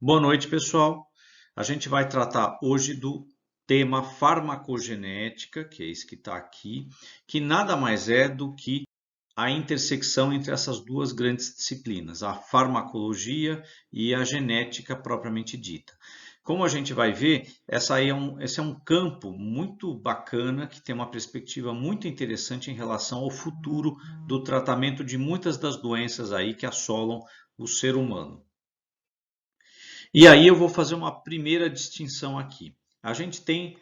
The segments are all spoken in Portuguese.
Boa noite, pessoal. A gente vai tratar hoje do tema farmacogenética, que é esse que está aqui, que nada mais é do que a intersecção entre essas duas grandes disciplinas, a farmacologia e a genética propriamente dita. Como a gente vai ver, esse é um campo muito bacana, que tem uma perspectiva muito interessante em relação ao futuro do tratamento de muitas das doenças aí que assolam o ser humano. E aí eu vou fazer uma primeira distinção aqui. A gente tem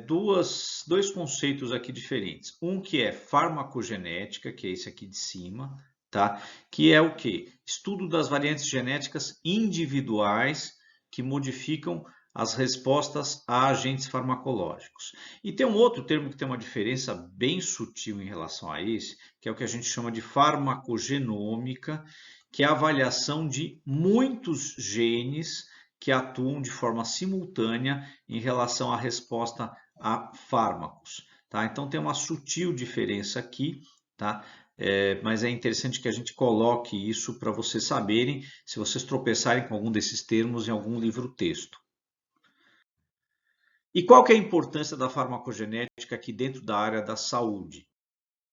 dois conceitos aqui diferentes. Um que é farmacogenética, que é esse aqui de cima, tá? Que é o quê? Estudo das variantes genéticas individuais que modificam as respostas a agentes farmacológicos. E tem um outro termo que tem uma diferença bem sutil em relação a esse, que é o que a gente chama de farmacogenômica, que é a avaliação de muitos genes que atuam de forma simultânea em relação à resposta a fármacos. Tá? Então tem uma sutil diferença aqui, tá? Mas é interessante que a gente coloque isso para vocês saberem, se vocês tropeçarem com algum desses termos em algum livro-texto. E qual que é a importância da farmacogenética aqui dentro da área da saúde?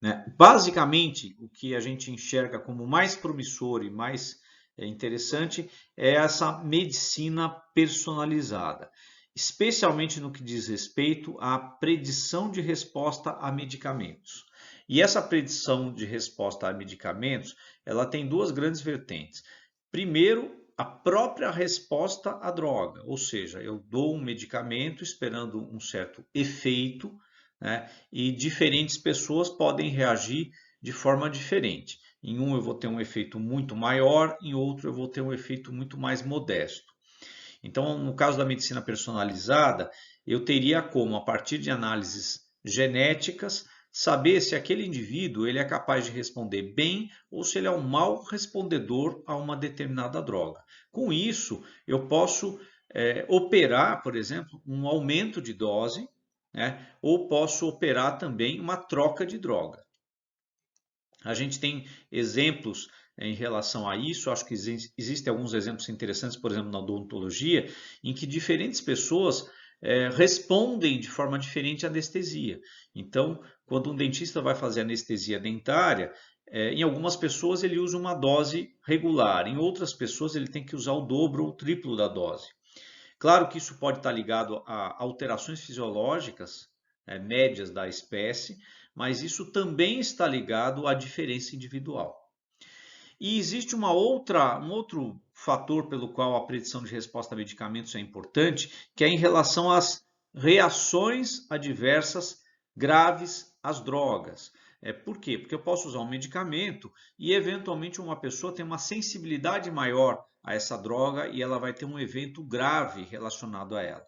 Né? Basicamente, o que a gente enxerga como mais promissor e mais interessante é essa medicina personalizada, especialmente no que diz respeito à predição de resposta a medicamentos. E essa predição de resposta a medicamentos, ela tem duas grandes vertentes. Primeiro, a própria resposta à droga, ou seja, eu dou um medicamento esperando um certo efeito, né? E diferentes pessoas podem reagir de forma diferente. Em um eu vou ter um efeito muito maior, em outro eu vou ter um efeito muito mais modesto. Então, no caso da medicina personalizada, eu teria como, a partir de análises genéticas, saber se aquele indivíduo ele é capaz de responder bem ou se ele é um mau respondedor a uma determinada droga. Com isso, eu posso operar, por exemplo, um aumento de dose, né? Ou posso operar também uma troca de droga. A gente tem exemplos em relação a isso, acho que existem alguns exemplos interessantes, por exemplo, na odontologia, em que diferentes pessoas respondem de forma diferente à anestesia. Então, quando um dentista vai fazer anestesia dentária, em algumas pessoas ele usa uma dose regular, em outras pessoas ele tem que usar o dobro ou o triplo da dose. Claro que isso pode estar ligado a alterações fisiológicas, médias da espécie, mas isso também está ligado à diferença individual. E existe um outro fator pelo qual a predição de resposta a medicamentos é importante, que é em relação às reações adversas graves às drogas. Por quê? Porque eu posso usar um medicamento e, eventualmente, uma pessoa tem uma sensibilidade maior a essa droga e ela vai ter um evento grave relacionado a ela.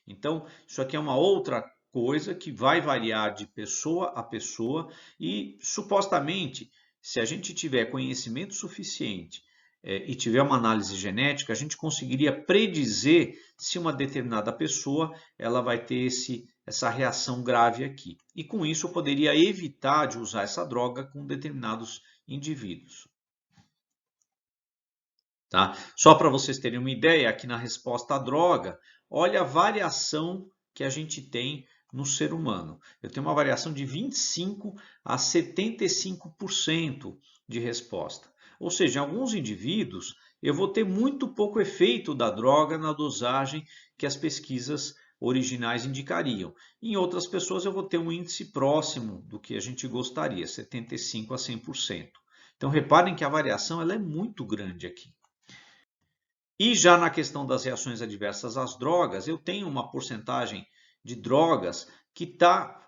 Então, isso aqui é uma outra coisa que vai variar de pessoa a pessoa e, supostamente, se a gente tiver conhecimento suficiente e tiver uma análise genética, a gente conseguiria predizer se uma determinada pessoa ela vai ter essa reação grave aqui. E com isso eu poderia evitar de usar essa droga com determinados indivíduos. Tá? Só para vocês terem uma ideia, aqui na resposta à droga, olha a variação que a gente tem no ser humano. Eu tenho uma variação de 25 a 75% de resposta. Ou seja, em alguns indivíduos eu vou ter muito pouco efeito da droga na dosagem que as pesquisas originais indicariam. Em outras pessoas eu vou ter um índice próximo do que a gente gostaria, 75 a 100%. Então reparem que a variação ela é muito grande aqui. E já na questão das reações adversas às drogas, eu tenho uma porcentagem de drogas que está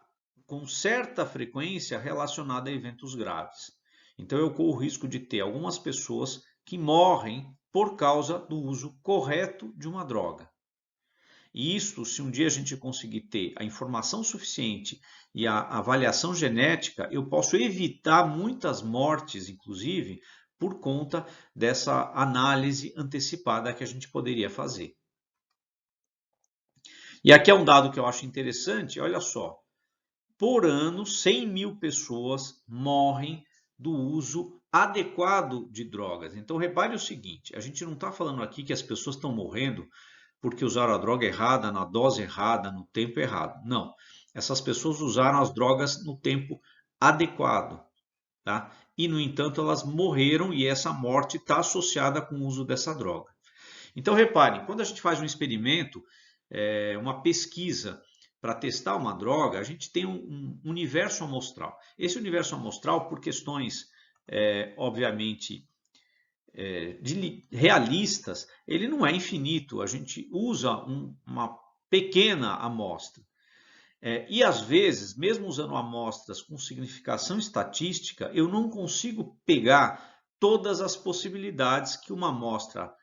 com certa frequência relacionada a eventos graves. Então eu corro o risco de ter algumas pessoas que morrem por causa do uso correto de uma droga. E isso, se um dia a gente conseguir ter a informação suficiente e a avaliação genética, eu posso evitar muitas mortes, inclusive, por conta dessa análise antecipada que a gente poderia fazer. E aqui é um dado que eu acho interessante, olha só. Por ano, 100 mil pessoas morrem do uso adequado de drogas. Então, repare o seguinte, a gente não está falando aqui que as pessoas estão morrendo porque usaram a droga errada, na dose errada, no tempo errado. Não, essas pessoas usaram as drogas no tempo adequado, tá? E, no entanto, elas morreram e essa morte está associada com o uso dessa droga. Então, reparem, quando a gente faz um experimento, uma pesquisa para testar uma droga, a gente tem um universo amostral. Esse universo amostral, por questões, obviamente, realistas, ele não é infinito. A gente usa uma pequena amostra. E às vezes, mesmo usando amostras com significação estatística, eu não consigo pegar todas as possibilidades que uma amostra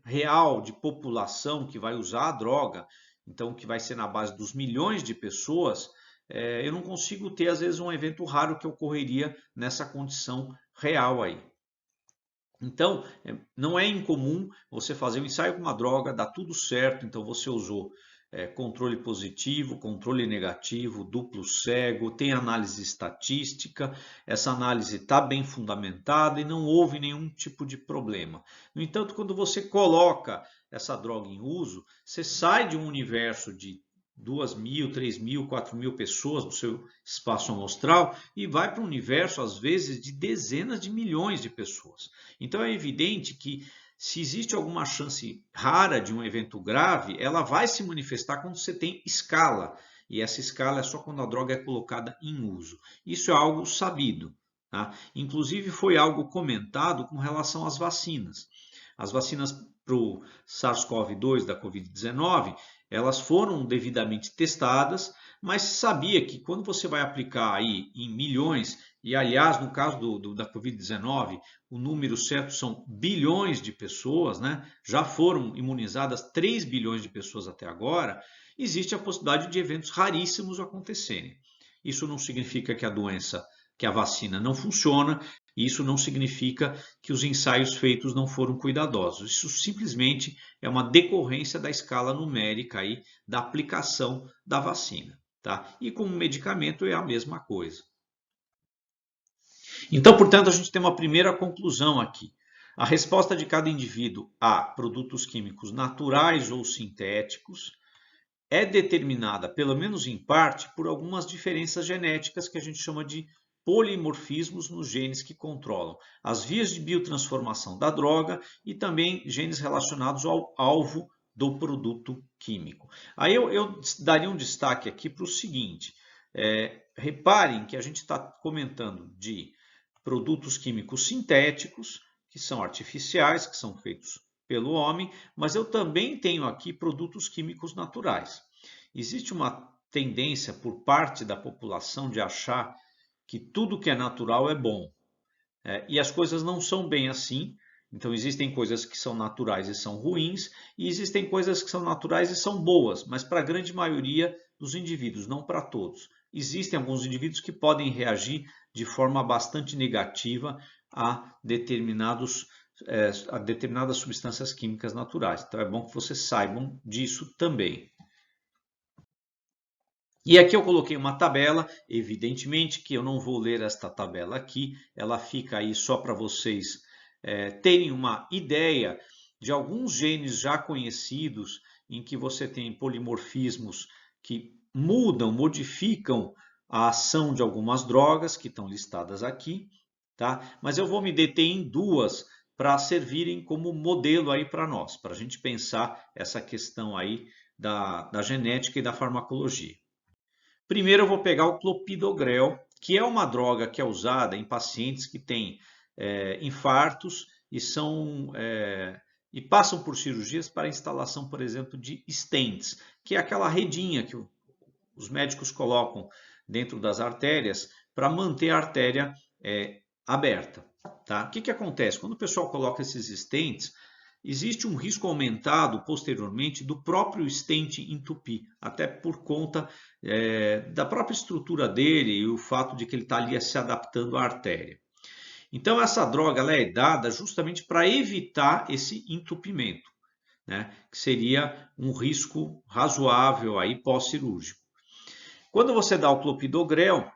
real de população que vai usar a droga, então que vai ser na base dos milhões de pessoas, eu não consigo ter às vezes um evento raro que ocorreria nessa condição real aí. Então, não é incomum você fazer um ensaio com uma droga, dá tudo certo, então você usou controle positivo, controle negativo, duplo cego, tem análise estatística, essa análise está bem fundamentada e não houve nenhum tipo de problema. No entanto, quando você coloca essa droga em uso, você sai de um universo de 2.000, 3.000, 4.000 pessoas no seu espaço amostral e vai para um universo, às vezes, de dezenas de milhões de pessoas. Então é evidente que se existe alguma chance rara de um evento grave, ela vai se manifestar quando você tem escala. E essa escala é só quando a droga é colocada em uso. Isso é algo sabido, tá? Inclusive foi algo comentado com relação às vacinas. As vacinas para o SARS-CoV-2 da Covid-19, elas foram devidamente testadas, mas sabia que quando você vai aplicar aí em milhões, e aliás, no caso da Covid-19, o número certo são bilhões de pessoas, né? Já foram imunizadas 3 bilhões de pessoas até agora, existe a possibilidade de eventos raríssimos acontecerem. Isso não significa que a doença, que a vacina não funciona, e isso não significa que os ensaios feitos não foram cuidadosos. Isso simplesmente é uma decorrência da escala numérica aí da aplicação da vacina, tá? E com o medicamento é a mesma coisa. Então, portanto, a gente tem uma primeira conclusão aqui. A resposta de cada indivíduo a produtos químicos naturais ou sintéticos é determinada, pelo menos em parte, por algumas diferenças genéticas que a gente chama de polimorfismos nos genes que controlam as vias de biotransformação da droga e também genes relacionados ao alvo do produto químico. Aí eu daria um destaque aqui para o seguinte, reparem que a gente está comentando de produtos químicos sintéticos, que são artificiais, que são feitos pelo homem, mas eu também tenho aqui produtos químicos naturais. Existe uma tendência por parte da população de achar que tudo que é natural é bom. E as coisas não são bem assim. Então, existem coisas que são naturais e são ruins, e existem coisas que são naturais e são boas, mas para a grande maioria dos indivíduos, não para todos. Existem alguns indivíduos que podem reagir de forma bastante negativa a determinadas substâncias químicas naturais. Então, é bom que vocês saibam disso também. E aqui eu coloquei uma tabela, evidentemente que eu não vou ler esta tabela aqui, ela fica aí só para vocês terem uma ideia de alguns genes já conhecidos em que você tem polimorfismos que mudam, modificam a ação de algumas drogas que estão listadas aqui, tá? Mas eu vou me deter em duas para servirem como modelo aí para nós, para a gente pensar essa questão aí da genética e da farmacologia. Primeiro eu vou pegar o clopidogrel, que é uma droga que é usada em pacientes que têm infartos e passam por cirurgias para instalação, por exemplo, de stents, que é aquela redinha que os médicos colocam dentro das artérias para manter a artéria aberta. Tá? O que acontece? Quando o pessoal coloca esses stents, existe um risco aumentado posteriormente do próprio stent entupir, até por conta da própria estrutura dele e o fato de que ele está ali se adaptando à artéria. Então essa droga ela é dada justamente para evitar esse entupimento, né? Que seria um risco razoável aí pós-cirúrgico. Quando você dá o clopidogrel,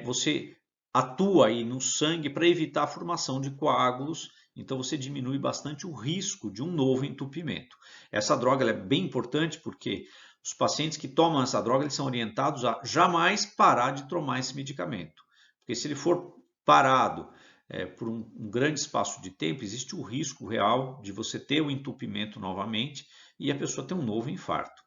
você atua aí no sangue para evitar a formação de coágulos, então você diminui bastante o risco de um novo entupimento. Essa droga ela é bem importante porque os pacientes que tomam essa droga eles são orientados a jamais parar de tomar esse medicamento. Porque se ele for parado por um grande espaço de tempo, existe o risco real de você ter o entupimento novamente e a pessoa ter um novo infarto.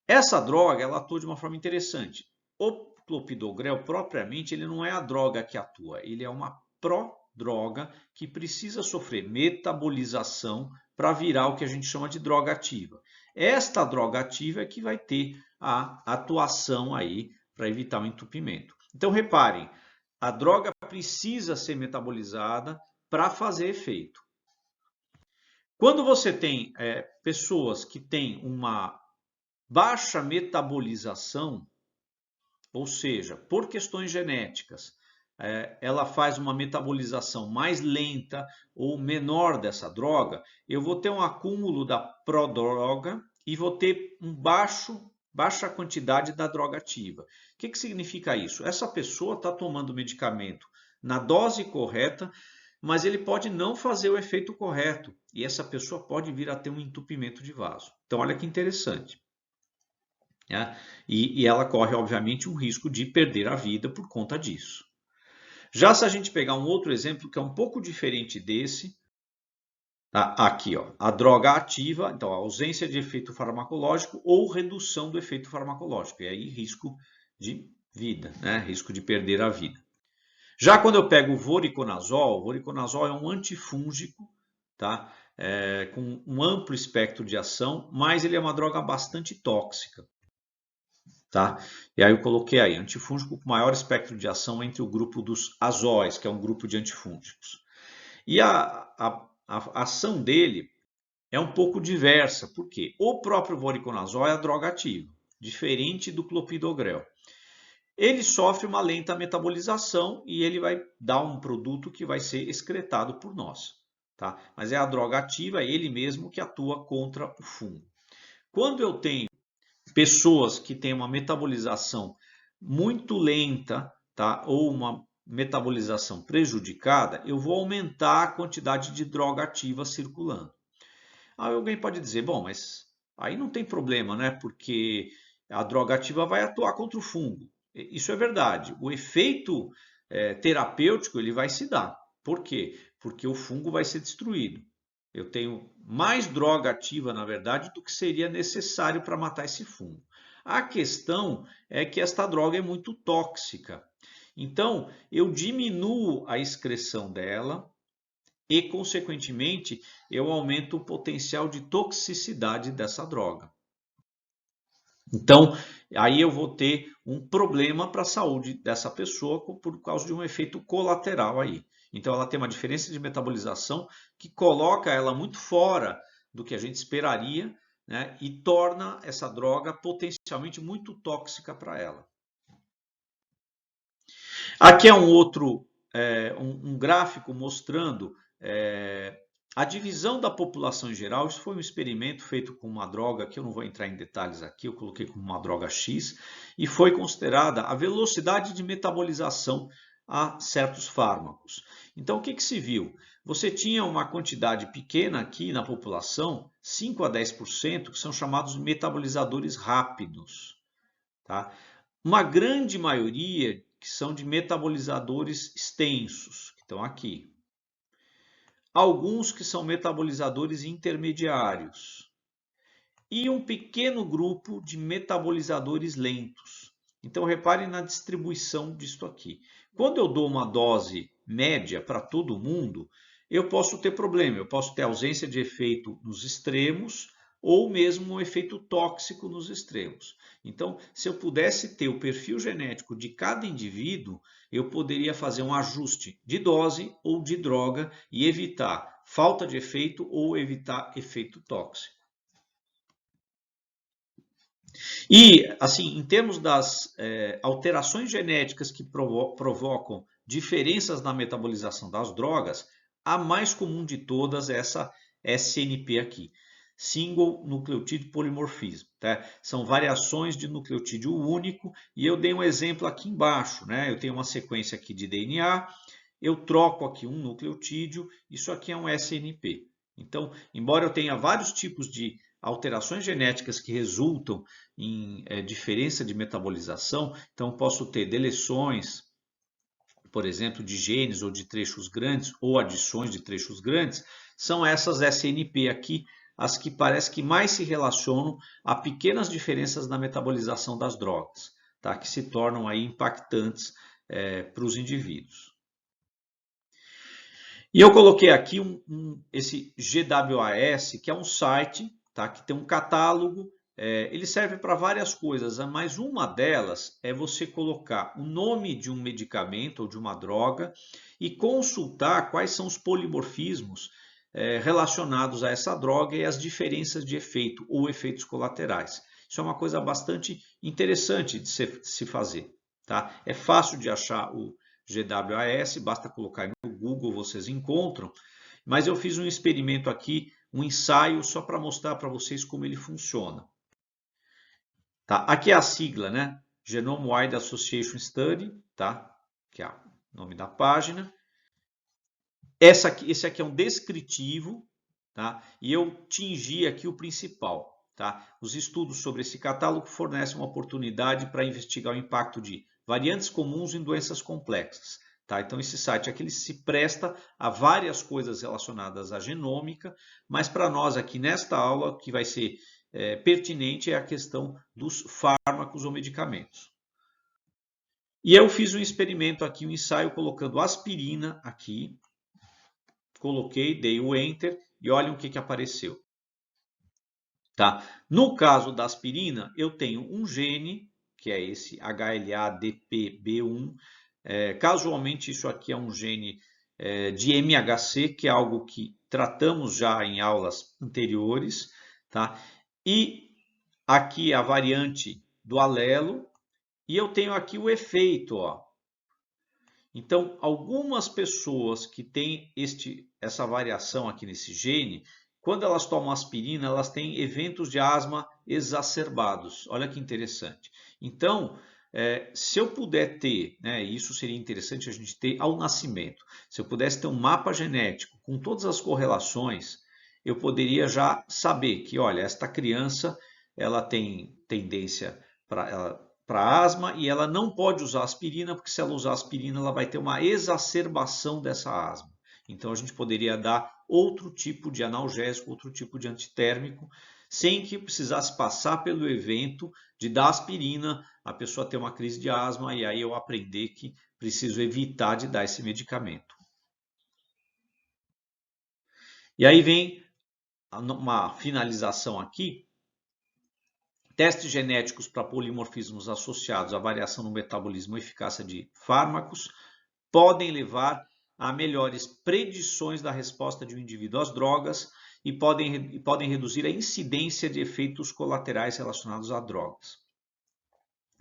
Essa droga ela atua de uma forma interessante. O clopidogrel propriamente ele não é a droga que atua, ele é uma prodroga que precisa sofrer metabolização para virar o que a gente chama de droga ativa. Esta droga ativa é que vai ter a atuação aí para evitar o entupimento. Então reparem, a droga precisa ser metabolizada para fazer efeito. Quando você tem pessoas que têm uma baixa metabolização, ou seja, por questões genéticas, ela faz uma metabolização mais lenta ou menor dessa droga, eu vou ter um acúmulo da prodroga e vou ter baixa quantidade da droga ativa. O que significa isso? Essa pessoa está tomando o medicamento na dose correta, mas ele pode não fazer o efeito correto e essa pessoa pode vir a ter um entupimento de vaso. Então, olha que interessante. E ela corre, obviamente, um risco de perder a vida por conta disso. Já se a gente pegar um outro exemplo que é um pouco diferente desse, tá? Aqui, ó, a droga ativa, então a ausência de efeito farmacológico ou redução do efeito farmacológico, e aí risco de vida, né? Risco de perder a vida. Já quando eu pego o voriconazol é um antifúngico, tá? Com um amplo espectro de ação, mas ele é uma droga bastante tóxica. Tá? E aí eu coloquei aí, antifúngico com maior espectro de ação entre o grupo dos azóis, que é um grupo de antifúngicos. E a ação dele é um pouco diversa, porque o próprio voriconazol é a droga ativa, diferente do clopidogrel. Ele sofre uma lenta metabolização e ele vai dar um produto que vai ser excretado por nós. Tá? Mas é a droga ativa, é ele mesmo que atua contra o fungo. Quando eu tenho pessoas que têm uma metabolização muito lenta, tá? Ou uma metabolização prejudicada, eu vou aumentar a quantidade de droga ativa circulando. Aí alguém pode dizer, bom, mas aí não tem problema, né? Porque a droga ativa vai atuar contra o fungo. Isso é verdade. O efeito terapêutico ele vai se dar. Por quê? Porque o fungo vai ser destruído. Eu tenho mais droga ativa, na verdade, do que seria necessário para matar esse fungo. A questão é que esta droga é muito tóxica. Então, eu diminuo a excreção dela e, consequentemente, eu aumento o potencial de toxicidade dessa droga. Então, aí eu vou ter um problema para a saúde dessa pessoa por causa de um efeito colateral aí. Então, ela tem uma diferença de metabolização que coloca ela muito fora do que a gente esperaria, né, e torna essa droga potencialmente muito tóxica para ela. Aqui é um outro um gráfico mostrando a divisão da população em geral. Isso foi um experimento feito com uma droga, que eu não vou entrar em detalhes aqui, eu coloquei como uma droga X, e foi considerada a velocidade de metabolização a certos fármacos. Então, o que se viu? Você tinha uma quantidade pequena aqui na população, 5 a 10%, que são chamados metabolizadores rápidos. Tá? Uma grande maioria que são de metabolizadores extensos, que estão aqui. Alguns que são metabolizadores intermediários. E um pequeno grupo de metabolizadores lentos. Então, reparem na distribuição disso aqui. Quando eu dou uma dose média para todo mundo, eu posso ter problema. Eu posso ter ausência de efeito nos extremos ou mesmo um efeito tóxico nos extremos. Então, se eu pudesse ter o perfil genético de cada indivíduo, eu poderia fazer um ajuste de dose ou de droga e evitar falta de efeito ou evitar efeito tóxico. E, assim, em termos das alterações genéticas que provocam diferenças na metabolização das drogas, a mais comum de todas é essa SNP aqui. single nucleotide polymorphism, tá? São variações de nucleotídeo único, e eu dei um exemplo aqui embaixo, né? Eu tenho uma sequência aqui de DNA, eu troco aqui um nucleotídeo, isso aqui é um SNP. Então, embora eu tenha vários tipos de alterações genéticas que resultam em diferença de metabolização, então posso ter deleções, por exemplo, de genes ou de trechos grandes, ou adições de trechos grandes, são essas SNP aqui, as que parece que mais se relacionam a pequenas diferenças na metabolização das drogas, tá? Que se tornam aí impactantes para os indivíduos. E eu coloquei aqui esse GWAS, que é um site, tá? Que tem um catálogo. Ele serve para várias coisas, mas uma delas é você colocar o nome de um medicamento ou de uma droga e consultar quais são os polimorfismos relacionados a essa droga e as diferenças de efeito ou efeitos colaterais. Isso é uma coisa bastante interessante de se fazer, tá? É fácil de achar o GWAS, basta colocar no Google, vocês encontram. Mas eu fiz um experimento aqui, um ensaio, só para mostrar para vocês como ele funciona. Tá? Aqui é a sigla, né? Genome Wide Association Study, tá? Que é o nome da página. Esse aqui é um descritivo, tá? E eu tingi aqui o principal, tá? Os estudos sobre esse catálogo fornecem uma oportunidade para investigar o impacto de variantes comuns em doenças complexas. Tá? Então, esse site aqui ele se presta a várias coisas relacionadas à genômica, mas para nós aqui nesta aula, o que vai ser pertinente é a questão dos fármacos ou medicamentos. E eu fiz um experimento aqui, um ensaio, colocando aspirina aqui, coloquei, dei o Enter e olhem o que apareceu. Tá? No caso da aspirina, eu tenho um gene, que é esse HLA-DPB1. Casualmente, isso aqui é um gene de MHC, que é algo que tratamos já em aulas anteriores. Tá? E aqui a variante do alelo. E eu tenho aqui o efeito. Ó. Então, algumas pessoas que têm essa variação aqui nesse gene, quando elas tomam aspirina, elas têm eventos de asma exacerbados. Olha que interessante. Então, se eu puder ter, né, isso seria interessante a gente ter ao nascimento, se eu pudesse ter um mapa genético com todas as correlações, eu poderia já saber que, olha, esta criança ela tem tendência para asma e ela não pode usar aspirina, porque se ela usar aspirina, ela vai ter uma exacerbação dessa asma. Então, a gente poderia dar outro tipo de analgésico, outro tipo de antitérmico, sem que precisasse passar pelo evento de dar aspirina, a pessoa ter uma crise de asma e aí eu aprender que preciso evitar de dar esse medicamento. E aí vem uma finalização aqui. Testes genéticos para polimorfismos associados à variação no metabolismo e eficácia de fármacos podem levar a melhores predições da resposta de um indivíduo às drogas e podem reduzir a incidência de efeitos colaterais relacionados a drogas,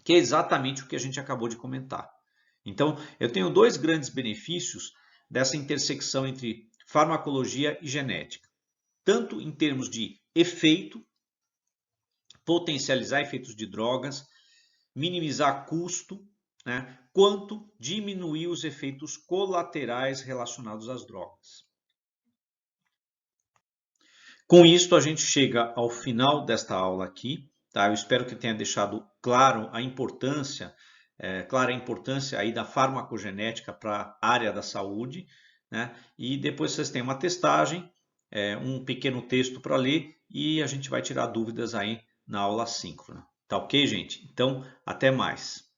que é exatamente o que a gente acabou de comentar. Então, eu tenho dois grandes benefícios dessa intersecção entre farmacologia e genética, tanto em termos de efeito, potencializar efeitos de drogas, minimizar custo, né, quanto diminuir os efeitos colaterais relacionados às drogas. Com isso, a gente chega ao final desta aula aqui. Tá? Eu espero que tenha deixado claro a importância, clara a importância aí da farmacogenética para a área da saúde. Né? E depois vocês têm uma testagem, um pequeno texto para ler e a gente vai tirar dúvidas aí na aula síncrona. Tá ok, gente? Então, até mais.